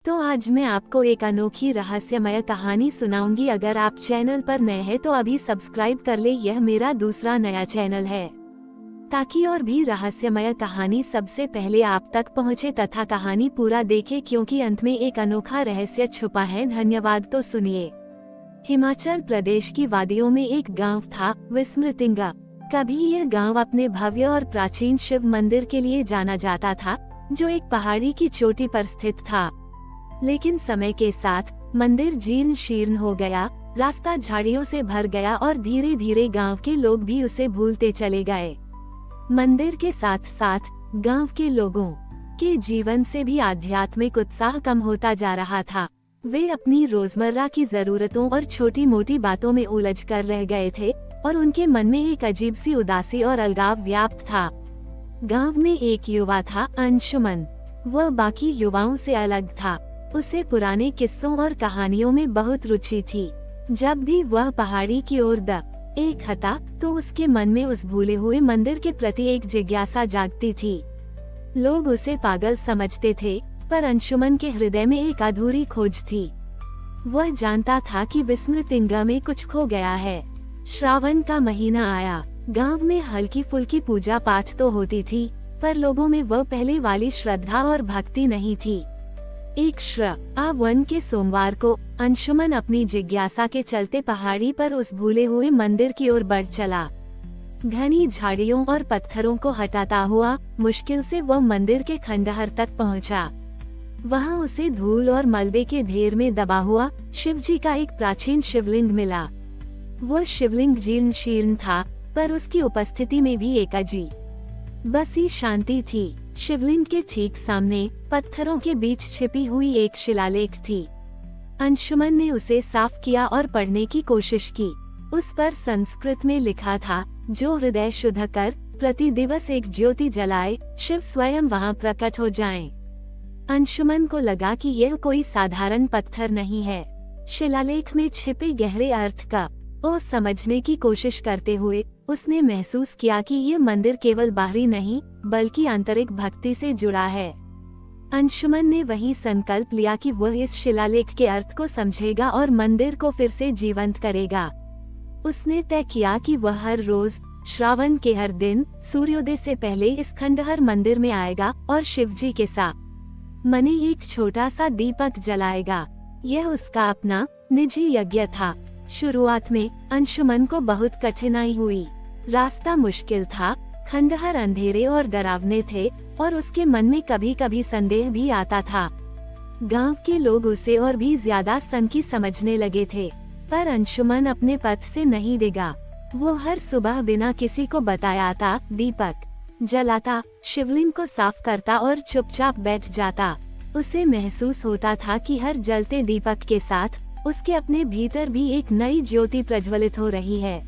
तो आज मैं आपको एक अनोखी रहस्यमय कहानी सुनाऊंगी। अगर आप चैनल पर नए हैं तो अभी सब्सक्राइब कर ले, यह मेरा दूसरा नया चैनल है ताकि और भी रहस्यमय कहानी सबसे पहले आप तक पहुंचे तथा कहानी पूरा देखें क्योंकि अंत में एक अनोखा रहस्य छुपा है। धन्यवाद। तो सुनिए। हिमाचल प्रदेश की वादियों में एक गांव था, विस्मृतिंगा। कभी यह गांव अपने भव्य और प्राचीन शिव मंदिर के लिए जाना जाता था, जो एक पहाड़ी की चोटी पर स्थित था। लेकिन समय के साथ मंदिर जीर्ण शीर्ण हो गया, रास्ता झाड़ियों से भर गया और धीरे धीरे गांव के लोग भी उसे भूलते चले गए। मंदिर के साथ साथ गांव के लोगों के जीवन से भी आध्यात्मिक उत्साह कम होता जा रहा था। वे अपनी रोजमर्रा की जरूरतों और छोटी मोटी बातों में उलझ कर रह गए थे और उनके मन में एक अजीब सी उदासी और अलगाव व्याप्त था। गांव में एक युवा था, अंशुमन। वह बाकी युवाओं से अलग था। उसे पुराने किस्सों और कहानियों में बहुत रुचि थी। जब भी वह पहाड़ी की ओर देखता तो उसके मन में उस भूले हुए मंदिर के प्रति एक जिज्ञासा जागती थी। लोग उसे पागल समझते थे, पर अंशुमन के हृदय में एक अधूरी खोज थी। वह जानता था कि विस्मृतिंगा में कुछ खो गया है। श्रावण का महीना आया। गांव में हल्की फुल्की पूजा पाठ तो होती थी, पर लोगों में वह पहले वाली श्रद्धा और भक्ति नहीं थी। एक श्रावण के सोमवार को अंशुमन अपनी जिज्ञासा के चलते पहाड़ी पर उस भूले हुए मंदिर की ओर बढ़ चला। घनी झाड़ियों और पत्थरों को हटाता हुआ मुश्किल से वह मंदिर के खंडहर तक पहुंचा। वहां उसे धूल और मलबे के ढेर में दबा हुआ शिवजी का एक प्राचीन शिवलिंग मिला। वह शिवलिंग जीर्ण शीर्ण था, पर उसकी उपस्थिति में भी एक अजीब बसी शांति थी। शिवलिंग के ठीक सामने पत्थरों के बीच छिपी हुई एक शिलालेख थी। अंशुमन ने उसे साफ किया और पढ़ने की कोशिश की। उस पर संस्कृत में लिखा था, जो हृदय शुद्ध कर प्रति दिवस एक ज्योति जलाए, शिव स्वयं वहां प्रकट हो जाएं। अंशुमन को लगा कि यह कोई साधारण पत्थर नहीं है। शिलालेख में छिपे गहरे अर्थ का समझने की कोशिश करते हुए उसने महसूस किया कि ये मंदिर केवल बाहरी नहीं बल्कि आंतरिक भक्ति से जुड़ा है। अंशुमन ने वही संकल्प लिया कि वह इस शिलालेख के अर्थ को समझेगा और मंदिर को फिर से जीवंत करेगा। उसने तय किया कि वह हर रोज श्रावण के हर दिन सूर्योदय से पहले इस खंडहर मंदिर में आएगा और शिवजी के साथ मने एक छोटा सा दीपक जलाएगा। यह उसका अपना निजी यज्ञ था। शुरुआत में अंशुमन को बहुत कठिनाई हुई। रास्ता मुश्किल था, खंडहर अंधेरे और डरावने थे और उसके मन में कभी कभी संदेह भी आता था। गांव के लोग उसे और भी ज्यादा सनकी समझने लगे थे, पर अंशुमन अपने पथ से नहीं डिगा। वो हर सुबह बिना किसी को बताए आता, दीपक जलाता, शिवलिंग को साफ करता और चुपचाप बैठ जाता। उसे महसूस होता था कि हर जलते दीपक के साथ उसके अपने भीतर भी एक नई ज्योति प्रज्वलित हो रही है।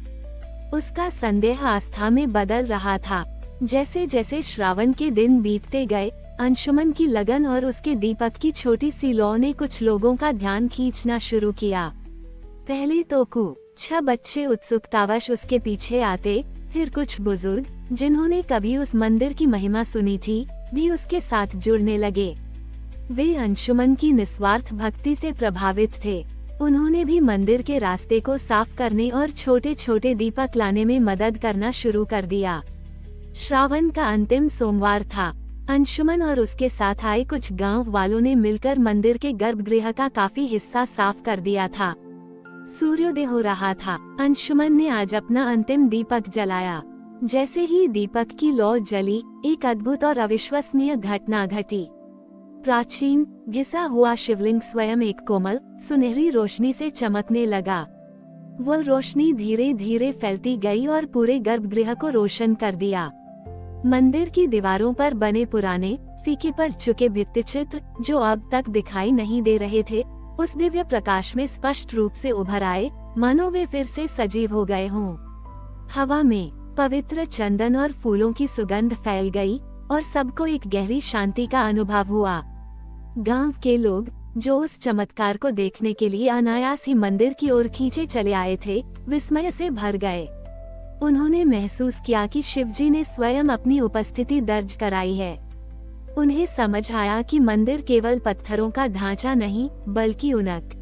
उसका संदेह आस्था में बदल रहा था। जैसे जैसे श्रावण के दिन बीतते गए, अंशुमन की लगन और उसके दीपक की छोटी सी लौ ने कुछ लोगों का ध्यान खींचना शुरू किया। पहले तो कुछ बच्चे उत्सुकतावश उसके पीछे आते, फिर कुछ बुजुर्ग जिन्होंने कभी उस मंदिर की महिमा सुनी थी भी उसके साथ जुड़ने लगे। वे अंशुमन की निस्वार्थ भक्ति से प्रभावित थे। उन्होंने भी मंदिर के रास्ते को साफ करने और छोटे छोटे दीपक लाने में मदद करना शुरू कर दिया। श्रावण का अंतिम सोमवार था। अंशुमन और उसके साथ आए कुछ गांव वालों ने मिलकर मंदिर के गर्भगृह का काफी हिस्सा साफ कर दिया था। सूर्योदय हो रहा था। अंशुमन ने आज अपना अंतिम दीपक जलाया। जैसे ही दीपक की लौ जली, एक अद्भुत और अविश्वसनीय घटना घटी। प्राचीन घिसा हुआ शिवलिंग स्वयं एक कोमल सुनहरी रोशनी से चमकने लगा। वह रोशनी धीरे धीरे फैलती गई और पूरे गर्भगृह को रोशन कर दिया। मंदिर की दीवारों पर बने पुराने फीके पड़ चुके भित्तिचित्र, जो अब तक दिखाई नहीं दे रहे थे, उस दिव्य प्रकाश में स्पष्ट रूप से उभर आए, मानो वे फिर से सजीव हो गए हों। हवा में पवित्र चंदन और फूलों की सुगंध फैल गई और सबको एक गहरी शांति का अनुभव हुआ। गांव के लोग, जो उस चमत्कार को देखने के लिए अनायास ही मंदिर की ओर खींचे चले आए थे, विस्मय से भर गए। उन्होंने महसूस किया कि शिवजी ने स्वयं अपनी उपस्थिति दर्ज कराई है। उन्हें समझ आया कि मंदिर केवल पत्थरों का ढांचा नहीं बल्कि उनक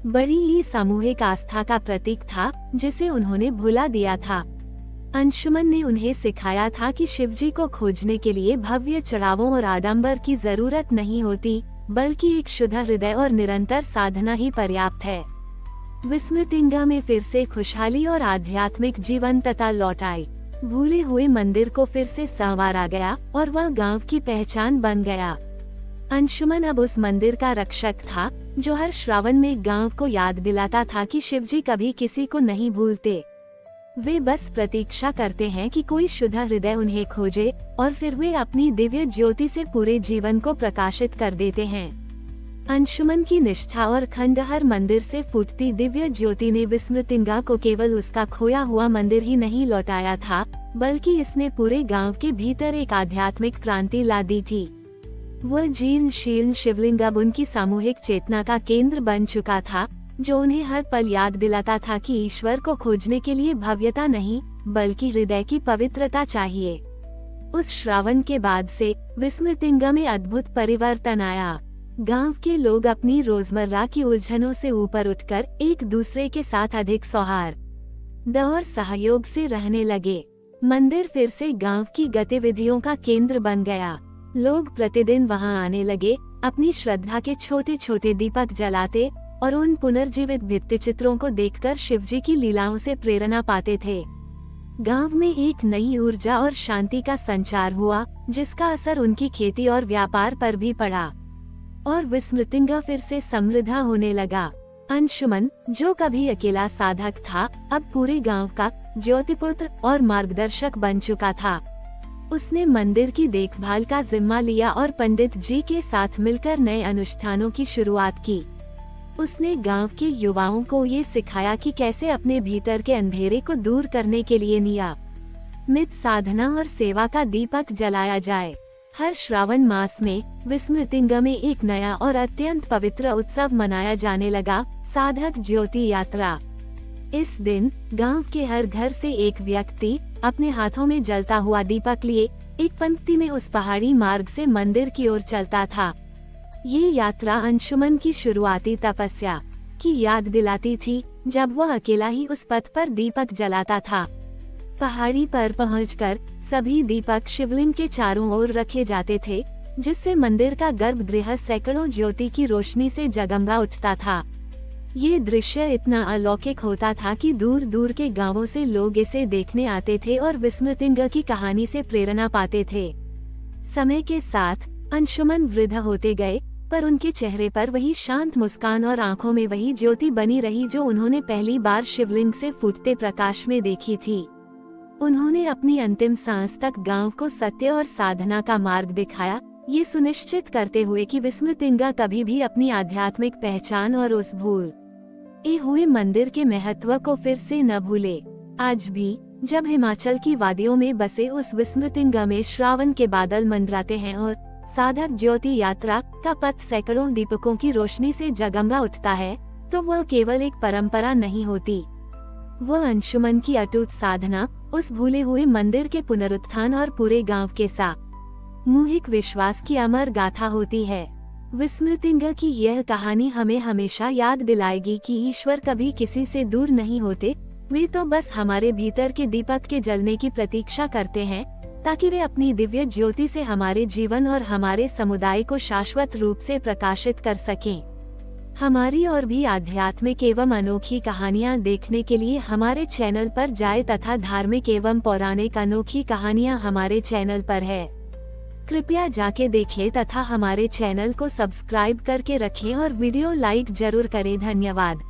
बड़ी ही सामूहिक आस्था का प्रतीक था जिसे उन्होंने भुला दिया था। अंशुमन ने उन्हें सिखाया था कि शिवजी को खोजने के लिए भव्य चढ़ावों और आडंबर की जरूरत नहीं होती, बल्कि एक शुद्ध हृदय और निरंतर साधना ही पर्याप्त है। विस्मृतिंगा में फिर से खुशहाली और आध्यात्मिक जीवंतता लौट आई। भूले हुए मंदिर को फिर से संवारा गया और वह गांव की पहचान बन गया। अंशुमन अब उस मंदिर का रक्षक था जो हर श्रावण में गांव को याद दिलाता था कि शिवजी कभी किसी को नहीं भूलते। वे बस प्रतीक्षा करते हैं कि कोई शुद्ध हृदय उन्हें खोजे और फिर वे अपनी दिव्य ज्योति से पूरे जीवन को प्रकाशित कर देते हैं। अंशुमन की निष्ठा और खंडहर मंदिर से फूटती दिव्य ज्योति ने विस्मृतिंगा को केवल उसका खोया हुआ मंदिर ही नहीं लौटाया था, बल्कि इसने पूरे गांव के भीतर एक आध्यात्मिक क्रांति ला दी थी। वह जीर्ण शीर्ण शिवलिंग अब उनकी सामूहिक चेतना का केंद्र बन चुका था, जो उन्हें हर पल याद दिलाता था कि ईश्वर को खोजने के लिए भव्यता नहीं बल्कि हृदय की पवित्रता चाहिए। उस श्रावण के बाद से विस्मृतिंगा में अद्भुत परिवर्तन आया। गांव के लोग अपनी रोजमर्रा की उलझनों से ऊपर उठकर एक दूसरे के साथ अधिक सौहार्द और सहयोग से रहने लगे। मंदिर फिर से गांव की गतिविधियों का केंद्र बन गया। लोग प्रतिदिन वहां आने लगे, अपनी श्रद्धा के छोटे छोटे दीपक जलाते और उन पुनर्जीवित भित्ति चित्रों को देखकर शिवजी की लीलाओं से प्रेरणा पाते थे। गांव में एक नई ऊर्जा और शांति का संचार हुआ, जिसका असर उनकी खेती और व्यापार पर भी पड़ा और विस्मृतिंगा फिर से समृद्ध होने लगा। अंशुमन, जो कभी अकेला साधक था, अब पूरे गांव का ज्योतिपुत्र और मार्गदर्शक बन चुका था। उसने मंदिर की देखभाल का जिम्मा लिया और पंडित जी के साथ मिलकर नए अनुष्ठानों की शुरुआत की। उसने गांव के युवाओं को ये सिखाया कि कैसे अपने भीतर के अंधेरे को दूर करने के लिए नियमित साधना और सेवा का दीपक जलाया जाए। हर श्रावण मास में विस्मृतिंगा में एक नया और अत्यंत पवित्र उत्सव मनाया जाने लगा, साधक ज्योति यात्रा। इस दिन गांव के हर घर से एक व्यक्ति अपने हाथों में जलता हुआ दीपक लिए एक पंक्ति में उस पहाड़ी मार्ग से मंदिर की ओर चलता था। ये यात्रा अंशुमन की शुरुआती तपस्या की याद दिलाती थी, जब वह अकेला ही उस पथ पर दीपक जलाता था। पहाड़ी पर पहुंचकर सभी दीपक शिवलिंग के चारों ओर रखे जाते थे, जिससे मंदिर का गर्भगृह सैकड़ों ज्योति की रोशनी से जगमगा उठता था। ये दृश्य इतना अलौकिक होता था कि दूर दूर के गांवों से लोग इसे देखने आते थे और विस्मृतिंगा की कहानी से प्रेरणा पाते थे। समय के साथ अंशुमन वृद्ध होते गए, पर उनके चेहरे पर वही शांत मुस्कान और आंखों में वही ज्योति बनी रही जो उन्होंने पहली बार शिवलिंग से फूटते प्रकाश में देखी थी। उन्होंने अपनी अंतिम सांस तक गांव को सत्य और साधना का मार्ग दिखाया, ये सुनिश्चित करते हुए कि विस्मृतिंगा कभी भी अपनी आध्यात्मिक पहचान और उस भूले हुए मंदिर के महत्व को फिर से न भूले। आज भी जब हिमाचल की वादियों में बसे उस विस्मृतिंगा में श्रावण के बादल मंडराते हैं और साधक ज्योति यात्रा का पथ सैकड़ों दीपकों की रोशनी से जगमगा उठता है, तो वह केवल एक परंपरा नहीं होती, वह अंशुमन की अटूट साधना, उस भूले हुए मंदिर के पुनरुत्थान और पूरे गांव के सामूहिक विश्वास की अमर गाथा होती है। विस्मृतिंगा की यह कहानी हमें हमेशा याद दिलाएगी कि ईश्वर कभी किसी से दूर नहीं होते, वे तो बस हमारे भीतर के दीपक के जलने की प्रतीक्षा करते हैं, ताकि वे अपनी दिव्य ज्योति से हमारे जीवन और हमारे समुदाय को शाश्वत रूप से प्रकाशित कर सकें। हमारी और भी आध्यात्मिक एवं अनोखी कहानियाँ देखने के लिए हमारे चैनल पर जाएं तथा धार्मिक एवं पौराणिक अनोखी कहानियाँ हमारे चैनल पर है। कृपया जाके देखें तथा हमारे चैनल को सब्सक्राइब करके रखें और वीडियो लाइक जरूर करें। धन्यवाद।